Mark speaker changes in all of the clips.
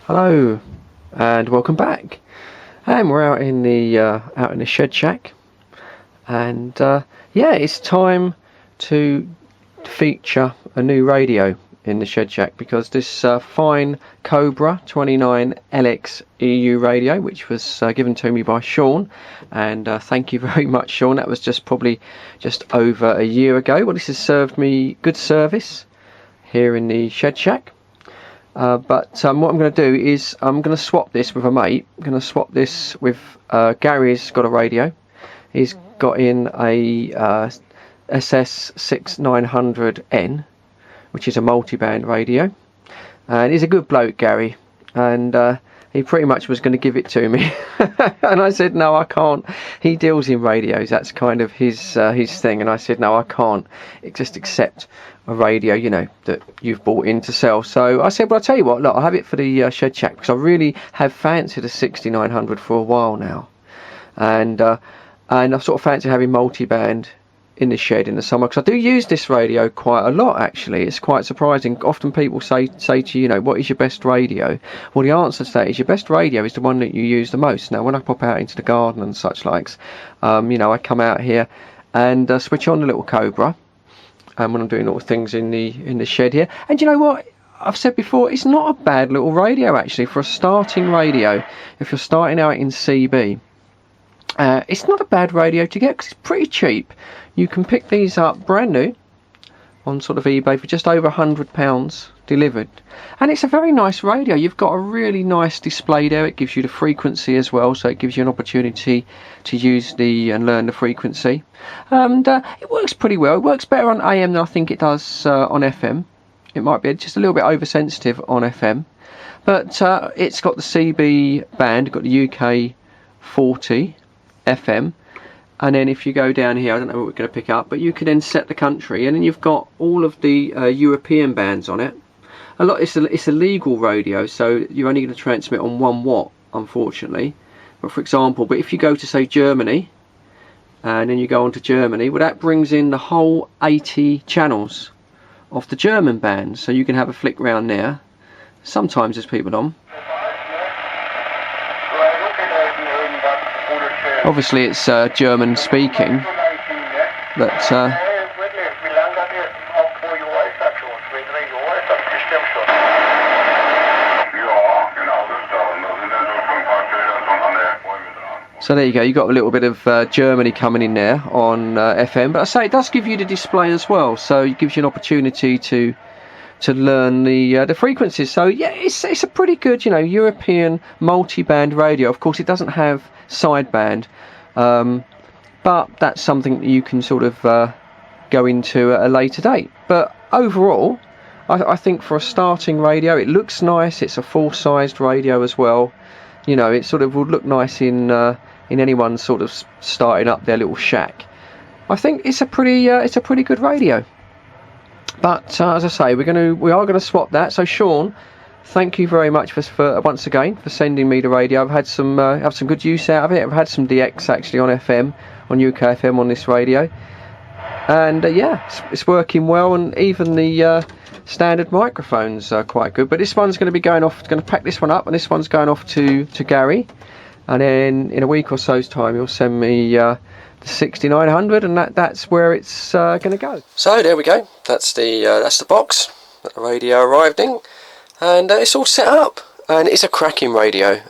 Speaker 1: Hello and welcome back. And we're out in the shed shack, and yeah, it's time to feature a new radio in the shed shack, because this fine Cobra 29 LX EU radio, which was given to me by Sean, and thank you very much, Sean. That was probably just over a year ago. Well, this has served me good service here in the shed shack. But what I'm going to do is I'm going to swap this with a mate. I'm going to swap this with Gary's got a radio. He's got in a SS6900N, which is a multi-band radio, and he's a good bloke, Gary, and he pretty much was going to give it to me and I said no, I can't. He deals in radios, that's kind of his thing, and I said no, I can't just accept a radio, you know, that you've bought in to sell. So I said, well, I'll tell you what, look, I'll have it for the shed shack, because I really have fancied a 6900 for a while now, and I sort of fancy having multi-band in the shed in the summer, because I do use this radio quite a lot. Actually, it's quite surprising. Often people say to you, you know, what is your best radio? Well, the answer to that is your best radio is the one that you use the most. Now, when I pop out into the garden and such likes, you know, I come out here and switch on the little Cobra, and when I'm doing little things in the shed here. And you know what? I've said before, it's not a bad little radio actually for a starting radio. If you're starting out in CB, it's not a bad radio to get, because it's pretty cheap. You can pick these up brand new on sort of eBay for just over £100 delivered, and it's a very nice radio. You've got a really nice display there. It gives you the frequency as well, so it gives you an opportunity to use and learn the frequency, and it works pretty well. It works better on AM than I think it does on FM. It might be just a little bit oversensitive on FM, but it's got the CB band, got the UK 40 FM, and then if you go down here, I don't know what we're going to pick up, but you can then set the country, and then you've got all of the European bands on it. It's a legal radio, so you're only going to transmit on 1 watt, unfortunately. But for example, if you go to say Germany, and then you go on to Germany, well, that brings in the whole 80 channels of the German bands, so you can have a flick round there. Sometimes there's people on. Obviously it's German speaking, but so there you go, you got a little bit of Germany coming in there on FM, but I say it does give you the display as well, so it gives you an opportunity to learn the frequencies. So yeah, it's a pretty good, you know, European multi-band radio. Of course, it doesn't have sideband, but that's something that you can sort of go into at a later date. But overall, I think for a starting radio, it looks nice. It's a full-sized radio as well. You know, it sort of would look nice in anyone sort of starting up their little shack. I think it's a pretty good radio. But as I say, we are going to swap that. So Sean, thank you very much for once again for sending me the radio. I've had some good use out of it. I've had some DX actually on FM, on UK FM on this radio, and yeah, it's working well. And even the standard microphones are quite good. But this one's going to be going off. Going to pack this one up, and this one's going off to Gary, and then in a week or so's time he'll send me the 6900, and that's where it's going to go. So there we go. That's the box that the radio arrived in, and it's all set up, and it's a cracking radio.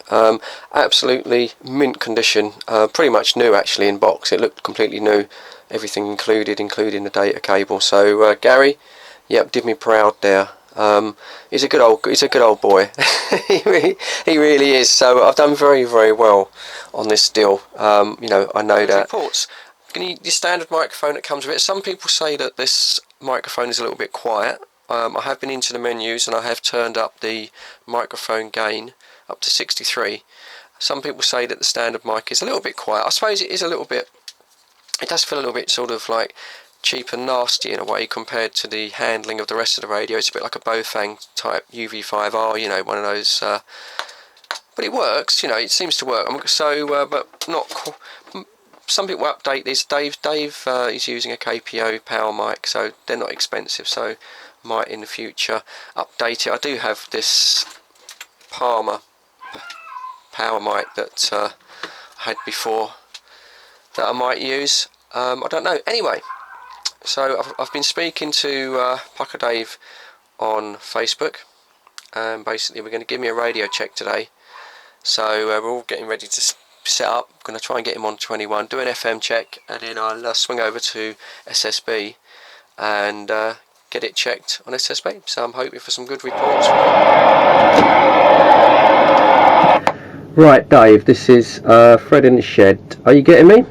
Speaker 1: Absolutely mint condition, pretty much new actually in box. It looked completely new, everything included, including the data cable. So Gary, yep, did me proud there. He's a good old boy. he really is. So I've done very, very well on this deal. You know, I know that. Reports. The standard microphone that comes with it. Some people say that this microphone is a little bit quiet. I have been into the menus and I have turned up the microphone gain up to 63. Some people say that the standard mic is a little bit quiet. I suppose it is a little bit. It does feel a little bit sort of like cheap and nasty in a way compared to the handling of the rest of the radio. It's a bit like a Bofang type UV5R, you know, one of those. But it works, you know, it seems to work. So, but not. Some people update this. Dave is using a KPO power mic, so they're not expensive. So, might in the future update it. I do have this Palmer power mic that I had before that I might use. I don't know. Anyway, so I've been speaking to Pucker Dave on Facebook, and basically we're going to give me a radio check today. So we're all getting ready to set up. I'm going to try and get him on 21, do an FM check, and then I'll swing over to SSB and get it checked on SSB. So I'm hoping for some good reports. Right, Dave, this is Fred in the shed. Are you getting me?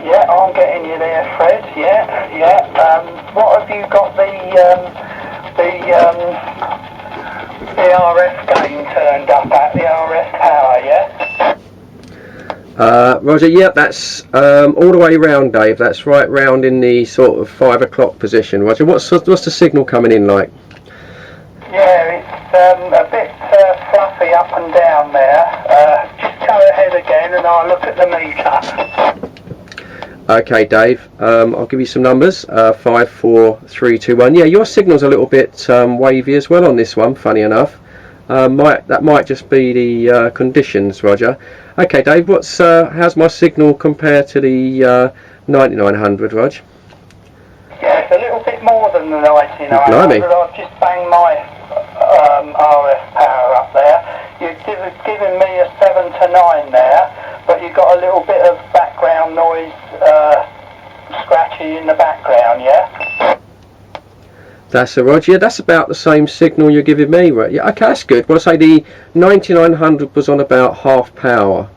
Speaker 2: Yeah, I'm getting you there, Fred. Yeah. What have you got the RF gain turned up at? The RF power, yeah?
Speaker 1: Roger, yeah, that's all the way round, Dave. That's right round in the sort of 5 o'clock position. Roger, what's the signal coming in like?
Speaker 2: Yeah, it's a bit fluffy up and down there. Just go ahead again and I'll look at the meter.
Speaker 1: Okay, Dave, I'll give you some numbers. 5, 4, 3, 2, 1. Yeah, your signal's a little bit wavy as well on this one, funny enough. That might just be the conditions, Roger. Okay, Dave, how's my signal compared to the 9900, Rog?
Speaker 2: Yeah, it's a little bit more than the 9900.
Speaker 1: Blimey.
Speaker 2: I've just banged my RF power up there. You've given me a 7 to 9 there, but you've got a little bit of background noise, scratchy in the background, yeah?
Speaker 1: That's a Roger. Yeah, that's about the same signal you're giving me, right? Yeah, okay, that's good. Well, I say the 9900 was on about half power.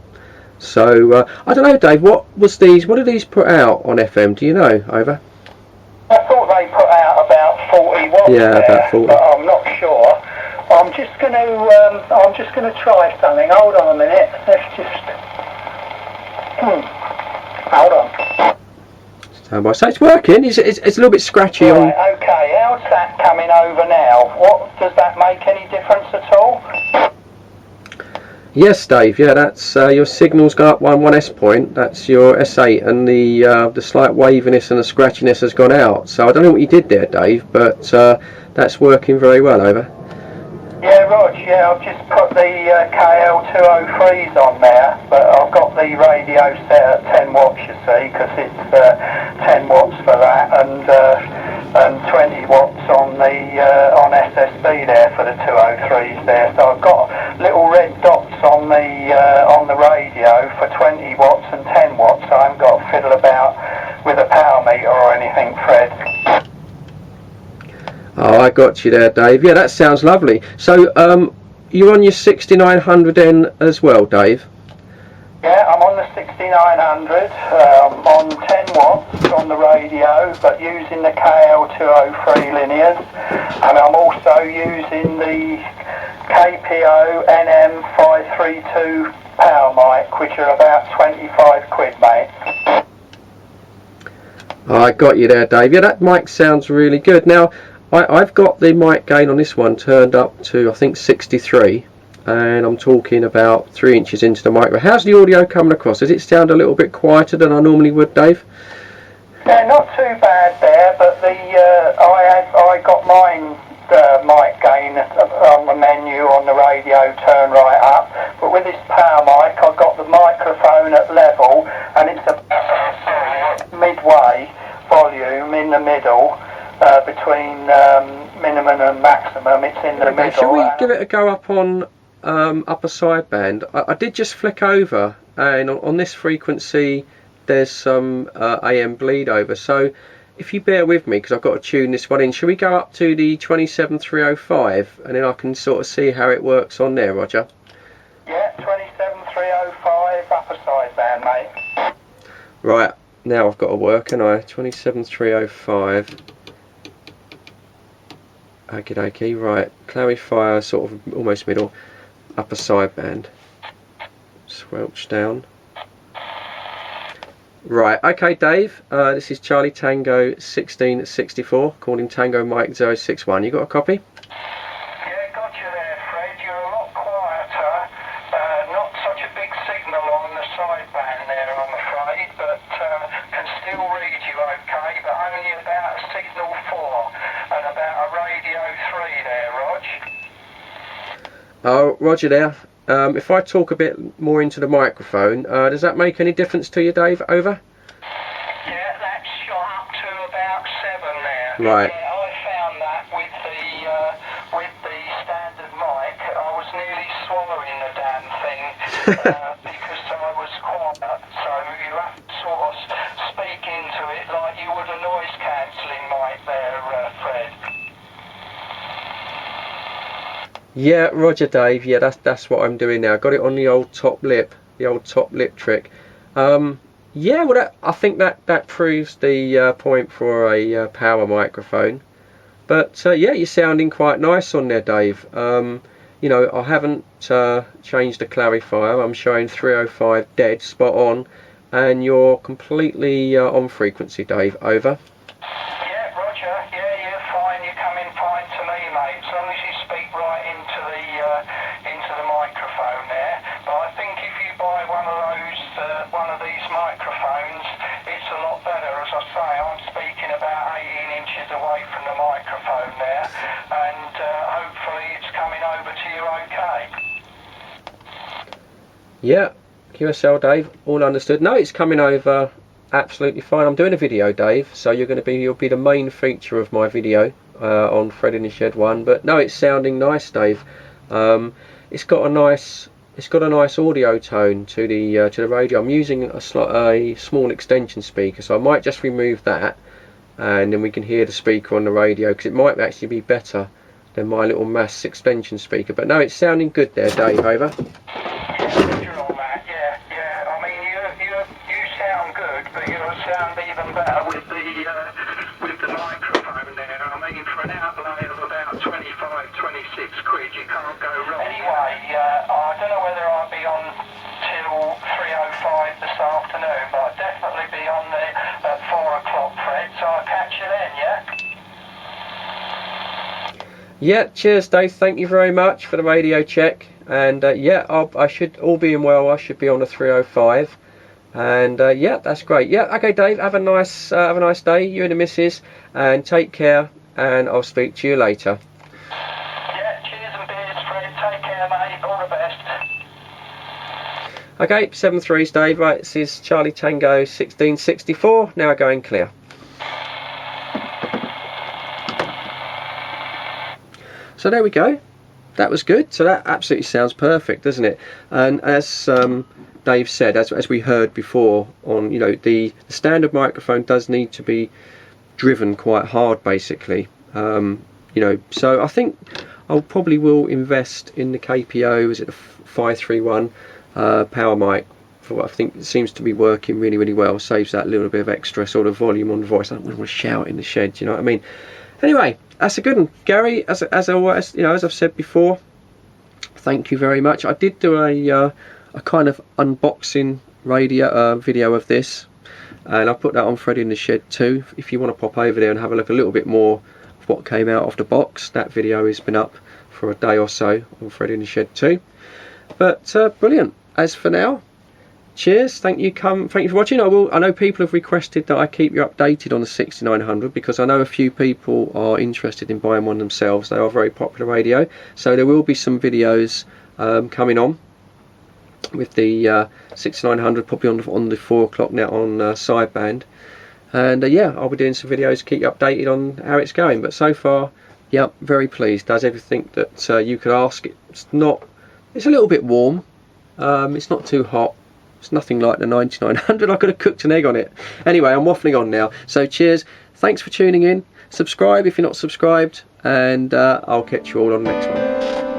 Speaker 1: So I don't know, Dave. What did these put out on FM? Do you know? Over.
Speaker 2: I thought they put out about 40 watts.
Speaker 1: Yeah,
Speaker 2: there,
Speaker 1: about 40.
Speaker 2: but I'm not sure. I'm just gonna try something. Hold on a minute. Let's just. Hold on.
Speaker 1: So it's working. It's a little bit scratchy on.
Speaker 2: Right, okay, how's that coming over now? Does that make any difference at all?
Speaker 1: Yes, Dave. Yeah, that's your signal's gone up one S point. That's your S8, and the slight waviness and the scratchiness has gone out. So I don't know what you did there, Dave, but that's working very well. Over.
Speaker 2: Yeah, Rog, yeah, I've just put the KL203s on there, but I've got the radio set at 10 watts, you see, because it's 10 watts for that, and 20 watts on SSB there for the 203s there. So I've got little red dots on the radio for 20 watts and 10 watts. So I haven't got to fiddle about with a power meter or anything, Fred.
Speaker 1: Oh, I got you there, Dave. Yeah, that sounds lovely. So, you're on your 6900N as well, Dave?
Speaker 2: Yeah, I'm on the 6900, on 10 watts on the radio, but using the KL203 linears, and I'm also using the KPO NM532 power mic, which are about 25 quid, mate.
Speaker 1: Oh, I got you there, Dave. Yeah, that mic sounds really good. Now, I've got the mic gain on this one turned up to, I think, 63, and I'm talking about 3 inches into the micro. How's the audio coming across? Does it sound a little bit quieter than I normally would, Dave?
Speaker 2: Yeah, not too bad there, but I got mine mic gain on the menu on the radio turn right up, but with this power mic I've got the microphone at level, and it's a midway volume in the middle. Between minimum and maximum, it's in the middle.
Speaker 1: Shall we give it a go up on upper sideband? I did just flick over, and on this frequency there's some AM bleed over. So if you bear with me, because I've got to tune this one in, shall we go up to the 27305, and then I can sort of see how it works on there, Roger?
Speaker 2: Yeah, 27305 upper sideband, mate.
Speaker 1: Right, now I've got to work, and 27305. Okie dokie, right, clarifier sort of almost middle, upper sideband, swelch down. Right, okay Dave, this is Charlie Tango 1664, calling Tango Mike 061, you got a copy?
Speaker 2: Yeah, got you there, Fred, you're a lot quieter, not such a big signal on the sideband there I'm afraid, but can still read you okay, but only about a signal 4 and about a radio 3 there, Rog.
Speaker 1: Oh, Roger there. If I talk a bit more into the microphone, does that make any difference to you, Dave? Over?
Speaker 2: Yeah, that's shot up to about 7 there.
Speaker 1: Right.
Speaker 2: Yeah, I found that with the standard mic, I was nearly swallowing the damn thing because I was quiet. So you have to sort of speak into it like you would a noise cancelling mic there, Fred.
Speaker 1: Yeah, Roger, Dave. Yeah, that's what I'm doing now. Got it on the old top lip trick. Yeah, well, I think that proves the point for a power microphone. But yeah, you're sounding quite nice on there, Dave. You know, I haven't changed the clarifier. I'm showing 305 dead, spot on, and you're completely on frequency, Dave. Over.
Speaker 2: Yeah, Roger. Yeah, you're fine. You're coming fine to me, mate. As long as you speak right into the microphone there. But I think if you buy one of these microphones, it's a lot better. As I say, I'm speaking about 18 inches away from the microphone there, and hopefully it's coming over to you okay.
Speaker 1: Yeah, QSL, Dave. All understood. No, it's coming over absolutely fine. I'm doing a video, Dave, so you'll be the main feature of my video on Fred in the Shed 1. But no, it's sounding nice, Dave. It's got a nice audio tone to the radio. I'm using a small extension speaker, so I might just remove that, and then we can hear the speaker on the radio, because it might actually be better than my little Mass extension speaker. But no, it's sounding good there, Dave. Over.
Speaker 2: Sound even better with the microphone there. I mean, for an outlay of about 25, 26 quid, you can't go wrong. Anyway, I don't know whether I'll be on till 3:05 this afternoon, but I'll definitely be on at 4 o'clock, Fred, so I'll catch you then, yeah?
Speaker 1: Yeah, cheers, Dave. Thank you very much for the radio check. And yeah, I should, all being well, I should be on a 3:05. And yeah, that's great. Yeah, okay, Dave, have a nice day, you and the missus, and take care, and I'll speak to you later.
Speaker 2: Yeah, cheers and beers, Fred. Take care, mate. All the best.
Speaker 1: Okay, 7-3s, Dave. Right, this is Charlie Tango 1664, now going clear. So there we go. That was good. So that absolutely sounds perfect, doesn't it? And as Dave said, as we heard before, on the standard microphone does need to be driven quite hard, basically. So I think I'll probably will invest in the KPO. Is it the 531 power mic? For what I think it seems to be working really, really well. Saves that little bit of extra sort of volume on the voice. I don't want to shout in the shed. You know what I mean? Anyway, that's a good one, Gary. As always, as I've said before, thank you very much. I did do a kind of unboxing video of this, and I put that on Fred in the Shed 2. If you want to pop over there and have a look a little bit more of what came out of the box, that video has been up for a day or so on Fred in the Shed 2. But brilliant. As for now, cheers. Thank you for watching. I know people have requested that I keep you updated on the 6900, because I know a few people are interested in buying one themselves. They are very popular radio, so there will be some videos coming on with the 6900, probably on the 4 o'clock now on sideband, and yeah, I'll be doing some videos to keep you updated on how it's going. But so far, yeah, very pleased. Does everything that you could ask. It's a little bit warm, it's not too hot. It's nothing like the 9900. I could have cooked an egg on it. Anyway, I'm waffling on now. So cheers. Thanks for tuning in. Subscribe if you're not subscribed. And I'll catch you all on the next one.